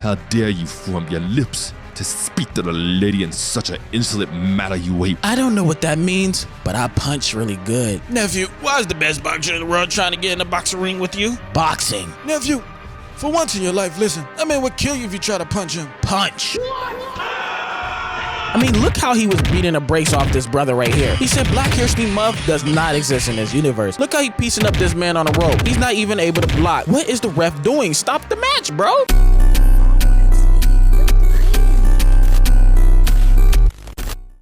How dare you form your lips to speak to the lady in such an insolent manner, you ape? I don't know what that means, but I punch really good. Nephew, why is the best boxer in the world trying to get in a boxing ring with you? Boxing. Nephew, for once in your life, listen, that man would kill you if you try to punch him. Punch. I mean, look how he was beating the brakes off this brother right here. He said Prixpirski muff does not exist in this universe. Look how he piecing up this man on a rope. He's not even able to block. What is the ref doing? Stop the match, bro.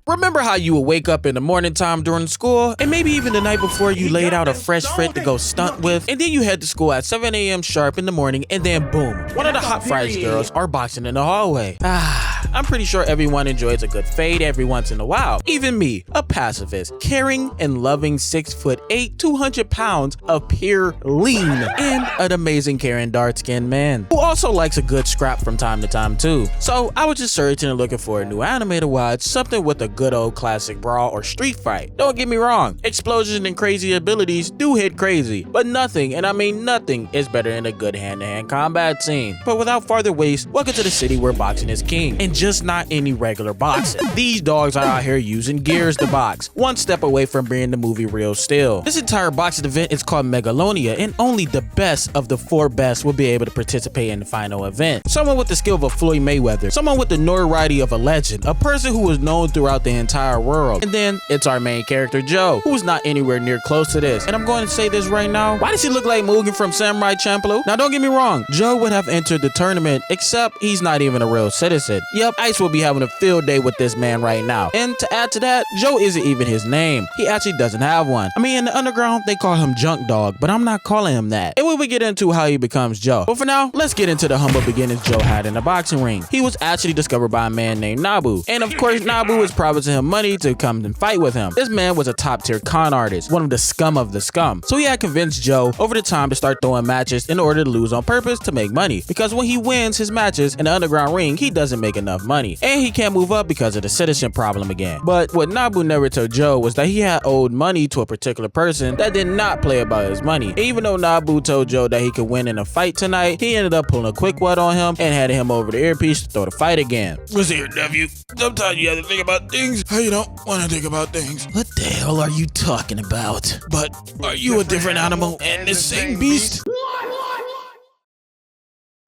Remember how you would wake up in the morning time during school, and maybe even the night before you laid out a fresh fit to go stunt with, and then you head to school at 7 a.m. sharp in the morning, and then boom, one of the hot fries girls are boxing in the hallway. I'm pretty sure everyone enjoys a good fade every once in a while. Even me, a pacifist, caring and loving 6'8", 200 pounds of pure lean, and an amazing caring dark-skinned man who also likes a good scrap from time to time too. So I was just searching and looking for a new anime to watch, something with a good old classic brawl or street fight. Don't get me wrong, explosions and crazy abilities do hit crazy, but nothing, and I mean nothing, is better than a good hand-to-hand combat scene. But without further waste, welcome to the city where boxing is king, and just not any regular boxing. These dogs are out here using gears to box, one step away from bringing the movie real still. This entire boxing event is called Megalonia, and only the best of the 4 best will be able to participate in the final event. Someone with the skill of a Floyd Mayweather, someone with the notoriety of a legend, a person who was known throughout the entire world. And then it's our main character Joe, who's not anywhere near close to this. And I'm going to say this right now, why does he look like Mugen from Samurai Champloo? Now don't get me wrong, Joe would have entered the tournament, except he's not even a real citizen. Yep, Ice will be having a field day with this man right now. And to add to that, Joe isn't even his name. He actually doesn't have one. I mean, in the underground, they call him Junk Dog, but I'm not calling him that. And we will get into how he becomes Joe. But for now, let's get into the humble beginnings Joe had in the boxing ring. He was actually discovered by a man named Nabu. And of course, Nabu was promising him money to come and fight with him. This man was a top tier con artist, one of the scum of the scum. So he had convinced Joe over the time to start throwing matches in order to lose on purpose to make money. Because when he wins his matches in the underground ring, he doesn't make enough money. And he can't move up because of the citizen problem again. But what Nabu never told Joe was that he had owed money to a particular person that did not play about his money. And even though Nabu told Joe that he could win in a fight tonight, he ended up pulling a quick one on him and handed him over the earpiece to throw the fight again. Listen here, nephew. Sometimes you have to think about things How you don't want to think about things. What the hell are you talking about? But are you a different animal and the same beast?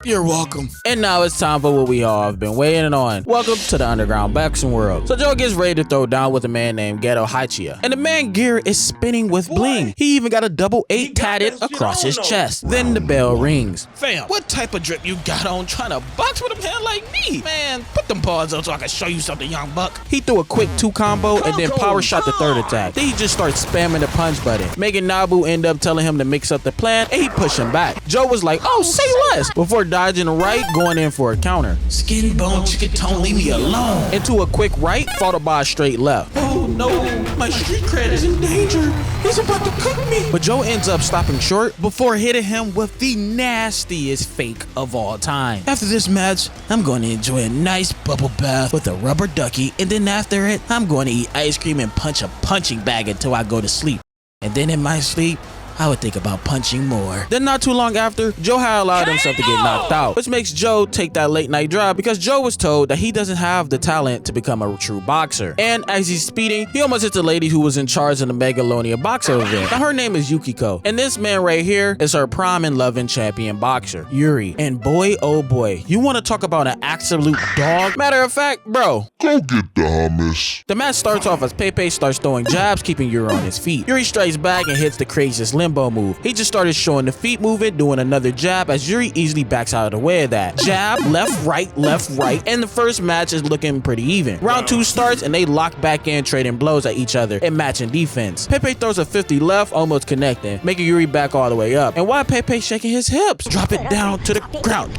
You're welcome. And now it's time for what we all have been waiting on. Welcome to the underground boxing world. So Joe gets ready to throw down with a man named Geto Hachia. And the man gear is spinning with bling. He even got a double 8 tatted across his chest. Then the bell rings. Fam, what type of drip you got on trying to box with a man like me? Man, put them paws up so I can show you something, young buck. He threw a quick 2 combo and then power shot the 3rd attack. Then he just starts spamming the punch button, making Nabu end up telling him to mix up the plan, and he pushed him back. Joe was like, oh, say less, before dodging a right, going in for a counter. Skin bone chicken tone, leave me alone. Into a quick right, followed by a straight left. Oh no, my street cred is in danger. He's about to cook me. But Joe ends up stopping short before hitting him with the nastiest fake of all time. After this match, I'm going to enjoy a nice bubble bath with a rubber ducky, and then after it, I'm going to eat ice cream and punch a punching bag until I go to sleep. And then in my sleep, I would think about punching more. Then not too long after, Joe had allowed himself to get knocked out, which makes Joe take that late night drive because Joe was told that he doesn't have the talent to become a true boxer. And as he's speeding, he almost hits the lady who was in charge of the Megalonia boxer event. Now her name is Yukiko, and this man right here is her prime and loving champion boxer, Yuri. And boy, oh boy, you want to talk about an absolute dog? Matter of fact, bro, go get the hummus. The match starts off as Pepe starts throwing jabs, keeping Yuri on his feet. Yuri strikes back and hits the craziest limbo move. He just started showing the feet movement, doing another jab as Yuri easily backs out of the way of that. Jab, left, right, and the first match is looking pretty even. Round 2 starts and they lock back in, trading blows at each other and matching defense. Pepe throws a 50 left, almost connecting, making Yuri back all the way up. And while Pepe shaking his hips, drop it down to the ground.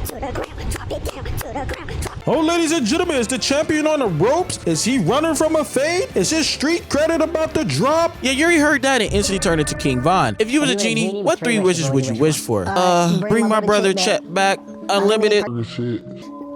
Oh, ladies and gentlemen, is the champion on the ropes? Is he running from a fade? Is his street credit about to drop? Yeah, Yuri heard that and instantly turned into King Von. If you was a genie, what 3 wishes would you wish for? Bring my brother Chet back, unlimited.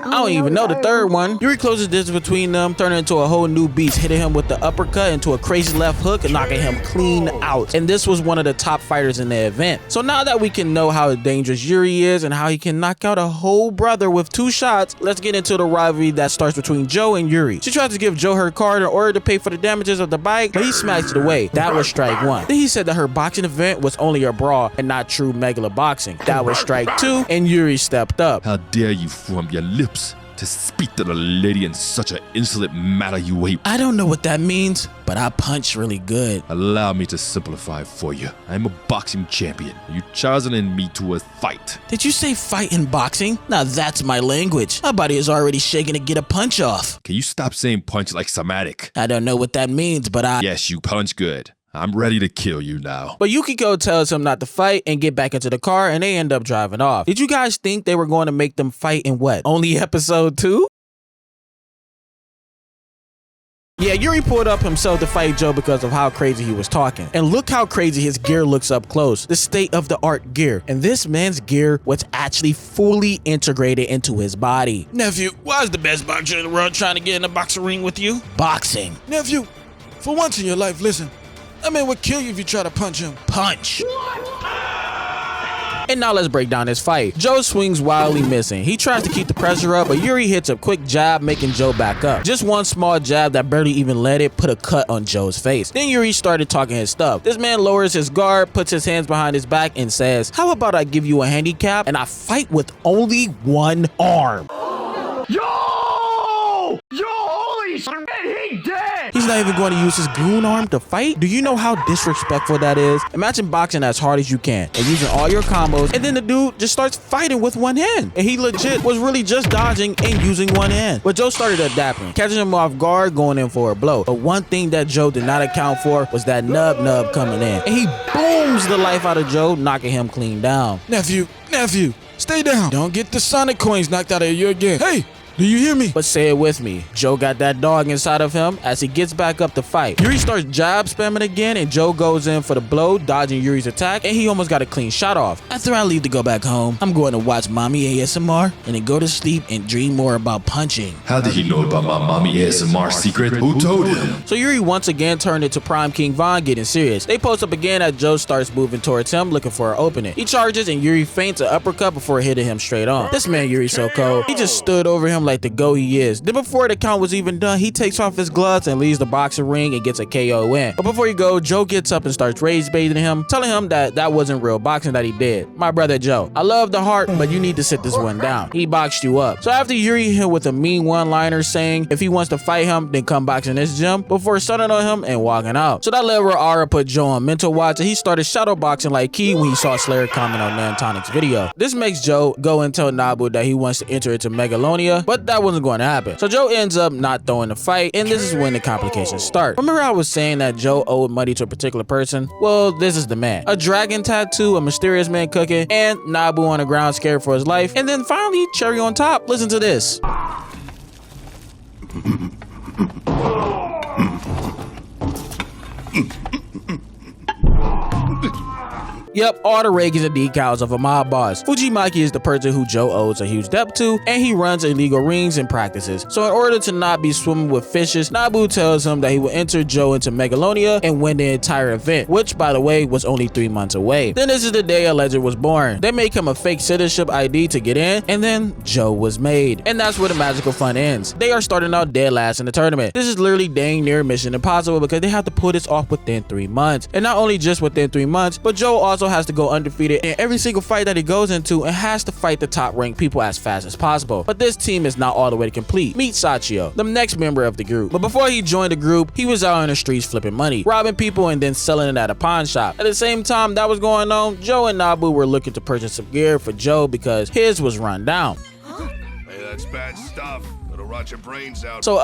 I don't even know the third one. Yuri closes distance between them, turning into a whole new beast, hitting him with the uppercut into a crazy left hook and knocking him clean out. And this was one of the top fighters in the event. So now that we can know how dangerous Yuri is and how he can knock out a whole brother with 2 shots, let's get into the rivalry that starts between Joe and Yuri. She tries to give Joe her card in order to pay for the damages of the bike, but he smacks it away. That was strike 1. Then he said that her boxing event was only a brawl and not true Megaloboxing. That was strike 2, and Yuri stepped up. How dare you from your lips to speak to the lady in such an insolent manner, you ape. I don't know what that means, but I punch really good. Allow me to simplify for you. I'm a boxing champion. You challenging me to a fight. Did you say fight in boxing? Now that's my language. My body is already shaking to get a punch off. Can you stop saying punch like somatic? I don't know what that means, but Yes, you punch good. I'm ready to kill you now. But Yukiko tells him not to fight and get back into the car, and they end up driving off. Did you guys think they were going to make them fight in what? Only episode 2? Yeah, Yuri pulled up himself to fight Joe because of how crazy he was talking. And look how crazy his gear looks up close. The state-of-the-art gear. And this man's gear was actually fully integrated into his body. Nephew, why is the best boxer in the world trying to get in a boxing ring with you? Boxing. Nephew, for once in your life, listen. That man would kill you if you try to punch him. Punch. And now let's break down this fight. Joe swings wildly missing. He tries to keep the pressure up, but Yuri hits a quick jab, making Joe back up. Just one small jab that barely even let it put a cut on Joe's face. Then Yuri started talking his stuff. This man lowers his guard, puts his hands behind his back, and says, "How about I give you a handicap and I fight with only one arm?" He's not even going to use his goon arm to fight? Do you know how disrespectful that is? Imagine boxing as hard as you can and using all your combos, and then the dude just starts fighting with one hand. And he legit was really just dodging and using one hand. But Joe started adapting, catching him off guard, going in for a blow. But one thing that Joe did not account for was that nub coming in. And he booms the life out of Joe, knocking him clean down. Nephew, stay down. Don't get the Sonic coins knocked out of you again. Hey! Do you hear me? But say it with me. Joe got that dog inside of him as he gets back up to fight. Yuri starts jab spamming again, and Joe goes in for the blow, dodging Yuri's attack, and he almost got a clean shot off. After I leave to go back home, I'm going to watch mommy ASMR and then go to sleep and dream more about punching. How did he know about my mommy ASMR secret? Who told him? So Yuri once again turned into Prime King Von, getting serious. They post up again as Joe starts moving towards him, looking for an opening. He charges and Yuri feints an uppercut before hitting him straight on. This man Yuri's so cold. He just stood over him like the go he is. Then before the count was even done, he takes off his gloves and leaves the boxing ring and gets a KO win. But before he goes, Joe gets up and starts rage baiting him, telling him that wasn't real boxing that he did. My brother Joe, I love the heart, but you need to sit this one down. He boxed you up. So after Yuri hit him with a mean one-liner saying if he wants to fight him, then come box in this gym, before stunning on him and walking out. So that led where Aura put Joe on mental watch, and he started shadow boxing like Key when he saw Slayer comment on Nantonic's video. This makes Joe go and tell Nabu that he wants to enter into Megalonia, but that wasn't going to happen. So Joe ends up not throwing the fight, and this is when the complications start. Remember I was saying that Joe owed money to a particular person? Well, this is the man. A dragon tattoo, a mysterious man cooking, and Nabu on the ground scared for his life. And then finally, cherry on top, listen to this. Yep, all the Reagans and decals of a mob boss. Fujimaki is the person who Joe owes a huge debt to, and he runs illegal rings and practices. So in order to not be swimming with fishes, Nabu tells him that he will enter Joe into Megalonia and win the entire event, which by the way was only 3 months away. Then this is the day a legend was born. They make him a fake citizenship ID to get in, and then Joe was made. And that's where the magical fun ends. They are starting out dead last in the tournament. This is literally dang near mission impossible because they have to pull this off within 3 months. And not only just within 3 months, but Joe also has to go undefeated in every single fight that he goes into and has to fight the top ranked people as fast as possible. But this team is not all the way complete. Meet Sachio, the next member of the group. But before he joined the group, he was out on the streets flipping money, robbing people and then selling it at a pawn shop. At the same time that was going on, Joe and Nabu were looking to purchase some gear for Joe because his was run down. Hey, that's bad stuff. It'll rot your brains out. So,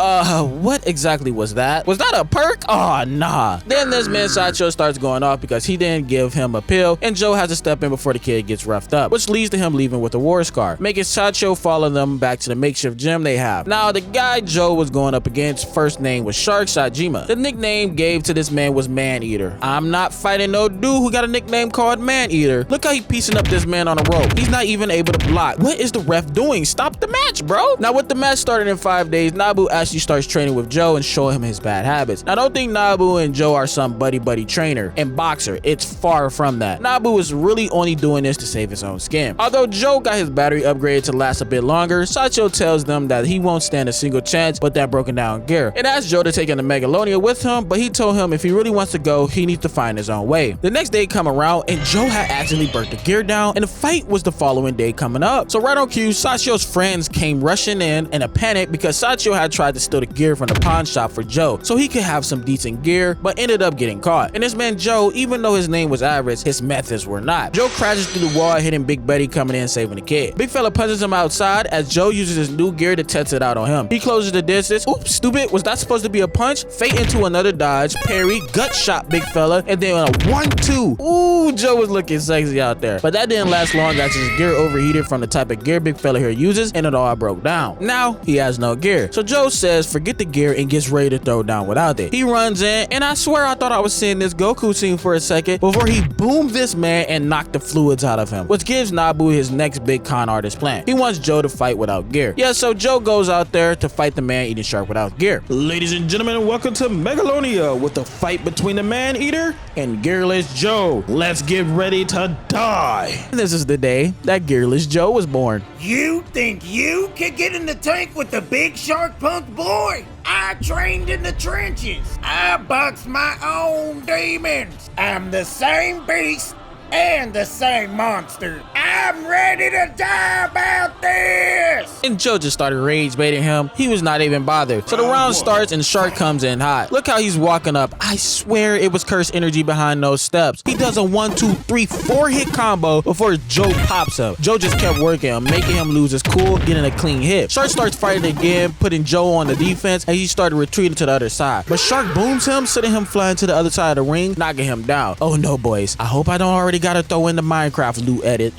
what exactly was that? Was that a perk? Oh, nah. Then this man Sideshow starts going off because he didn't give him a pill, and Joe has to step in before the kid gets roughed up, which leads to him leaving with a war scar, making Sideshow follow them back to the makeshift gym they have. Now, the guy Joe was going up against, first name was SAMEJIMA. The nickname gave to this man was Man-Eater. I'm not fighting no dude who got a nickname called Man-Eater. Look how he piecing up this man on a rope. He's not even able to block. What is the ref doing? Stop the match, bro. Now, with the match started in 5 days, Nabu actually starts training with Joe and showing him his bad habits. Now, don't think Nabu and Joe are some buddy-buddy trainer and boxer. It's far from that. Nabu is really only doing this to save his own skin. Although Joe got his battery upgraded to last a bit longer, Sideshow tells them that he won't stand a single chance but that broken down gear, and asked Joe to take him to Megalonia with him, but he told him if he really wants to go, he needs to find his own way. The next day come around and Joe had accidentally burnt the gear down, and the fight was the following day coming up. So right on cue, Sideshow's friends came rushing in a panic because Sideshow had tried to steal the gear from the pawn shop for Joe so he could have some decent gear, but ended up getting caught. And this man Joe, even though his name was average, his methods were not. Joe crashes through the wall, hitting Big Betty coming in saving the kid. Big fella punches him outside as Joe uses his new gear to test it out on him. He closes the distance. Oops, stupid. Was that supposed to be a punch? Fate into another dodge, parry, gut shot Big fella, and then a 1-2. Ooh, Joe was looking sexy out there. But that didn't last long as his gear overheated from the type of gear Big fella here uses, and it all broke down. Now he has no gear. So Joe says forget the gear and gets ready to throw down without it. He runs in, and I swear I thought I was seeing this Goku scene for a second before he boomed this man and knocked the fluids out of him, which gives Nabu his next big con artist plan. He wants Joe to fight without gear. Yeah, so Joe goes out there to fight the man-eating shark without gear. Ladies and gentlemen, welcome to Megalonia with the fight between the Man-Eater and Gearless Joe. Let's get ready to die. This is the day that Gearless Joe was born. You think you can get in the tank with the big shark punk boy? I trained in the trenches. I boxed my own demons. I'm the same beast and the same monster. I'm ready to die about this! And Joe just started rage baiting him. He was not even bothered. So the round starts and Shark comes in hot. Look how he's walking up. I swear it was cursed energy behind those steps. He does a 1, 2, 3, 4 hit combo before Joe pops up. Joe just kept working him, making him lose his cool, getting a clean hit. Shark starts fighting again, putting Joe on the defense, and he started retreating to the other side. But Shark booms him, sending him flying to the other side of the ring, knocking him down. Oh no, boys. I hope I don't already gotta throw in the Minecraft loot edit.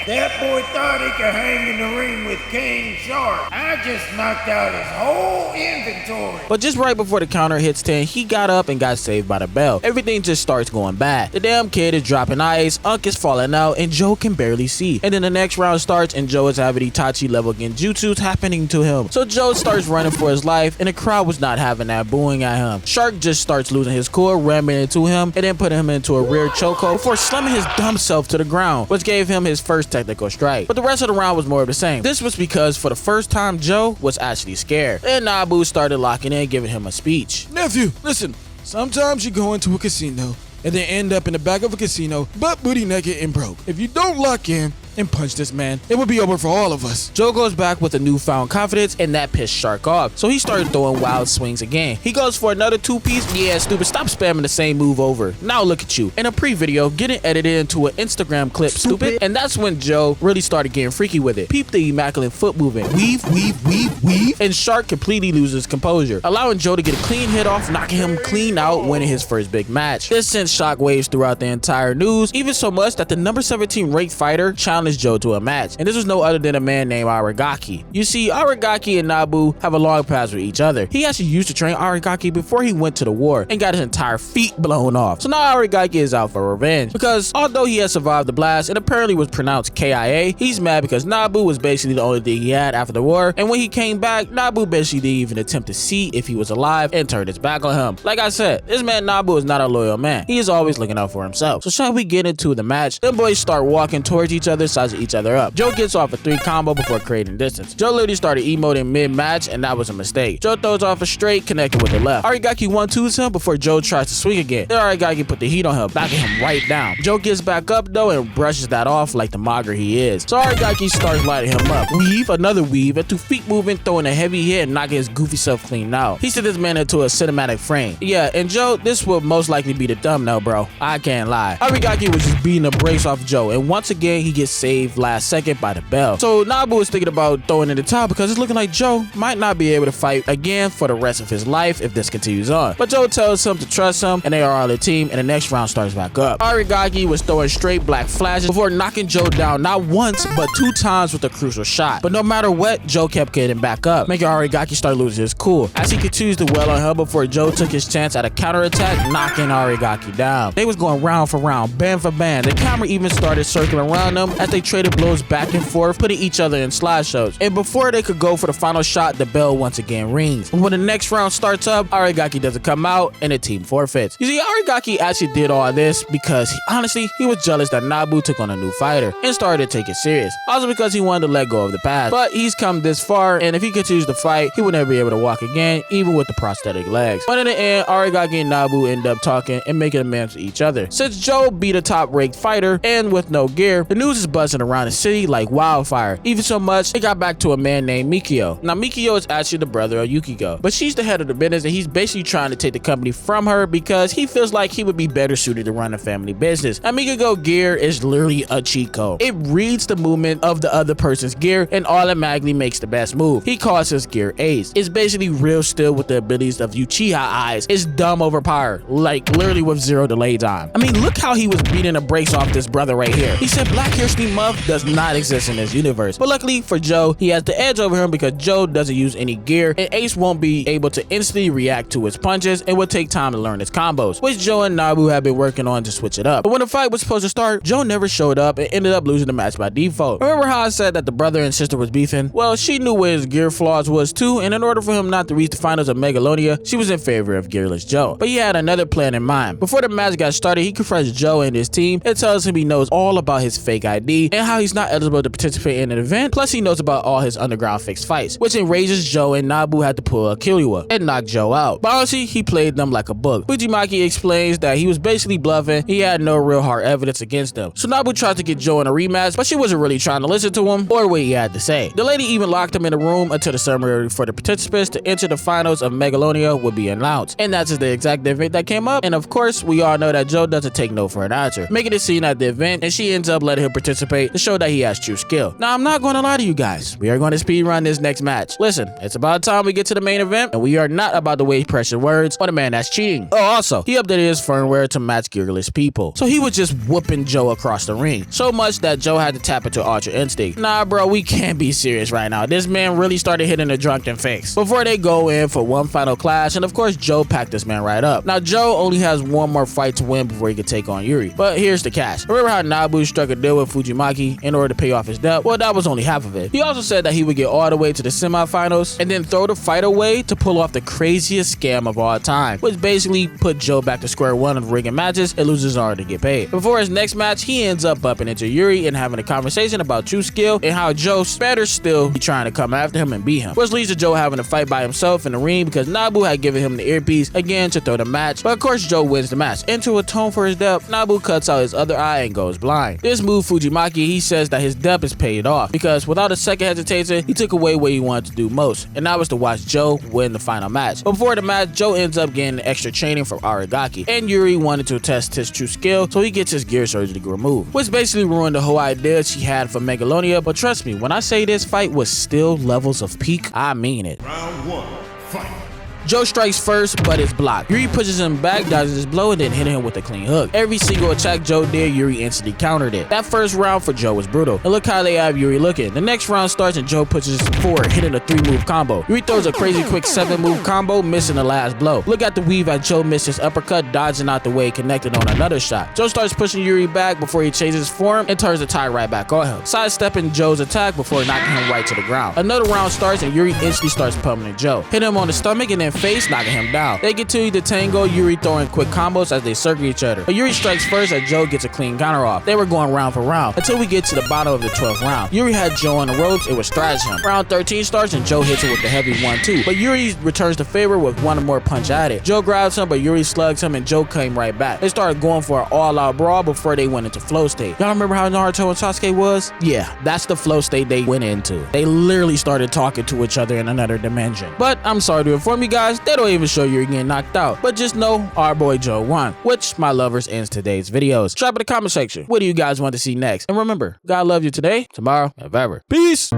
That boy thought he could hang in the ring with King Shark. I just knocked out his whole inventory. But just right before the counter hits 10, he got up and got saved by the bell. Everything just starts going bad. The damn kid is dropping ice, Unk is falling out, and Joe can barely see. And then the next round starts and Joe is having Itachi level genjutsus happening to him. So Joe starts running for his life, and the crowd was not having that, booing at him. Shark just starts losing his cool, ramming into him, and then putting him into a rear chokehold before slamming his dumb self to the ground, which gave him his first technical strike. But the rest of the round was more of the same. This was because for the first time Joe was actually scared. Then Nabu started locking in, giving him a speech. Nephew, listen, sometimes you go into a casino and then end up in the back of a casino butt booty naked and broke. If you don't lock in and punch this man, it would be over for all of us. Joe goes back with a newfound confidence, and that pissed Shark off. So he started throwing wild swings again. He goes for another 2-piece. Yeah, stupid, stop spamming the same move over. Now look at you. In a pre-video, getting edited into an Instagram clip, stupid. And that's when Joe really started getting freaky with it. Peep the immaculate foot movement. Weave, weave, weave, weave. And Shark completely loses composure, allowing Joe to get a clean hit off, knocking him clean out, winning his first big match. This sent shockwaves throughout the entire news, even so much that the number 17 ranked fighter challenged Joe to a match, and this was no other than a man named Aragaki. You see, Aragaki and Nabu have a long past with each other. He actually used to train Aragaki before he went to the war and got his entire feet blown off. So now Aragaki is out for revenge because although he has survived the blast and apparently was pronounced KIA, he's mad because Nabu was basically the only thing he had after the war, and when he came back, Nabu basically didn't even attempt to see if he was alive and turned his back on him. Like I said, this man Nabu is not a loyal man. He is always looking out for himself. So shall we get into the match? Them boys start walking towards each other, sizing each other up. Joe gets off a 3 combo before creating distance. Joe literally started emoting mid-match, and that was a mistake. Joe throws off a straight, connected with the left. Aragaki 1-2s him before Joe tries to swing again. Then Aragaki put the heat on him, backing him right down. Joe gets back up though and brushes that off like the mogger he is. So Aragaki starts lighting him up. Weave, another weave, a 2-feet movement, throwing a heavy hit and knocking his goofy self clean out. He sent this man into a cinematic frame. Yeah, and Joe, this will most likely be the thumbnail, bro. I can't lie. Aragaki was just beating a brace off Joe, and once again he gets saved last second by the bell. So Nabu is thinking about throwing in the towel because it's looking like Joe might not be able to fight again for the rest of his life if this continues on. But Joe tells him to trust him, and they are on the team, and the next round starts back up. Arigaki was throwing straight black flashes before knocking Joe down not once but 2 times with a crucial shot. But no matter what, Joe kept getting back up, making Arigaki start losing his cool as he continues to well on him before Joe took his chance at a counterattack, knocking Arigaki down. They was going round for round, band for band. The camera even started circling around them as they traded blows back and forth, putting each other in slideshows. And before they could go for the final shot, the bell once again rings. When the next round starts up, Arigaki doesn't come out and the team forfeits. You see, Arigaki actually did all this because honestly, he was jealous that Nabu took on a new fighter and started to take it serious. Also because he wanted to let go of the past. But he's come this far, and if he continues to fight, he would never be able to walk again, even with the prosthetic legs. But in the end, Arigaki and Nabu end up talking and making amends to each other. Since Joe beat a top-ranked fighter and with no gear, the news is buzzing around the city like wildfire. Even so much, it got back to a man named Mikio. Now, Mikio is actually the brother of Yukiko, but she's the head of the business, and he's basically trying to take the company from her because he feels like he would be better suited to run a family business. Now, Mikiko gear is literally a cheat code. It reads the movement of the other person's gear and automatically makes the best move. He calls his gear Ace. It's basically real still with the abilities of Uchiha eyes. It's dumb overpowered, like literally with 0 delay time. I mean, look how he was beating the brakes off this brother right here. He said Black Hair Steam Muff does not exist in this universe. But luckily for Joe, he has the edge over him because Joe doesn't use any gear, and Ace won't be able to instantly react to his punches and would take time to learn his combos, which Joe and Nabu have been working on to switch it up. But when the fight was supposed to start, Joe never showed up and ended up losing the match by default. Remember how I said that the brother and sister was beefing? Well, she knew where his gear flaws was too, and in order for him not to reach the finals of Megalonia, she was in favor of Gearless Joe. But he had another plan in mind. Before the match got started, he confronts Joe and his team and tells him he knows all about his fake ID and how he's not eligible to participate in an event, plus he knows about all his underground fixed fights, which enrages Joe, and Nabu had to pull a Killua and knock Joe out. But honestly, he played them like a book. Fujimaki explains that he was basically bluffing, he had no real hard evidence against him. So Nabu tried to get Joe in a rematch, but she wasn't really trying to listen to him or what he had to say. The lady even locked him in a room until the ceremony for the participants to enter the finals of Megalonia would be announced. And that's the exact event that came up, and of course, we all know that Joe doesn't take no for an answer, making a scene at the event, and she ends up letting him participate to show that he has true skill. Now, I'm not going to lie to you guys. We are going to speedrun this next match. Listen, it's about time we get to the main event, and we are not about to waste precious words on a man that's cheating. Oh, also, he updated his firmware to match Gearless people. So he was just whooping Joe across the ring. So much that Joe had to tap into Ultra Instinct. Nah, bro, we can't be serious right now. This man really started hitting a drunken fix. Before they go in for one final clash, and of course, Joe packed this man right up. Now, Joe only has one more fight to win before he can take on Yuri. But here's the catch. Remember how Nabu struck a deal with Fujimaki in order to pay off his debt? Well, that was only half of it. He also said that he would get all the way to the semifinals and then throw the fight away to pull off the craziest scam of all time, which basically put Joe back to square one of rigging matches and losers are to get paid. Before his next match, he ends up bumping into Yuri and having a conversation about true skill and how Joe's better still be trying to come after him and beat him, which leads to Joe having to fight by himself in the ring because Nabu had given him the earpiece again to throw the match. But of course, Joe wins the match. And to atone for his debt, Nabu cuts out his other eye and goes blind. This move Fujimaki, he says that his debt is paid off because without a second hesitation, he took away what he wanted to do most, and that was to watch Joe win the final match. Before the match, Joe ends up getting extra training from Arigaki, and Yuri wanted to test his true skill, so he gets his gear surgery removed, which basically ruined the whole idea she had for Megalonia. But trust me, when I say this fight was still levels of peak, I mean it. Round 1, fight. Joe strikes first, but it's blocked. Yuri pushes him back, dodges his blow, and then hit him with a clean hook. Every single attack Joe did, Yuri instantly countered it. That first round for Joe was brutal. And look how they have Yuri looking. The next round starts and Joe pushes forward, hitting a 3-move combo. Yuri throws a crazy quick 7-move combo, missing the last blow. Look at the weave as Joe missed his uppercut, dodging out the way, connected on another shot. Joe starts pushing Yuri back before he changes form and turns the tie right back on him, sidestepping Joe's attack before knocking him right to the ground. Another round starts and Yuri instantly starts pummeling Joe, hit him on the stomach and then face, knocking him down. They continue to tango, Yuri throwing quick combos as they circle each other. But Yuri strikes first as Joe gets a clean counter off. They were going round for round until we get to the bottom of the 12th round. Yuri had Joe on the ropes, it was strategy him. Round 13 starts and Joe hits it with the heavy 1-2. But Yuri returns the favor with one more punch at it. Joe grabs him, but Yuri slugs him and Joe came right back. They started going for an all-out brawl before they went into flow state. Y'all remember how Naruto and Sasuke was? Yeah, that's the flow state they went into. They literally started talking to each other in another dimension. But I'm sorry to inform you guys, Otherwise, they don't even show you getting knocked out. But just know our boy Joe won, which, my lovers, ends today's videos. Drop in the comment section. What do you guys want to see next? And remember, God love you today, tomorrow, and forever. Peace!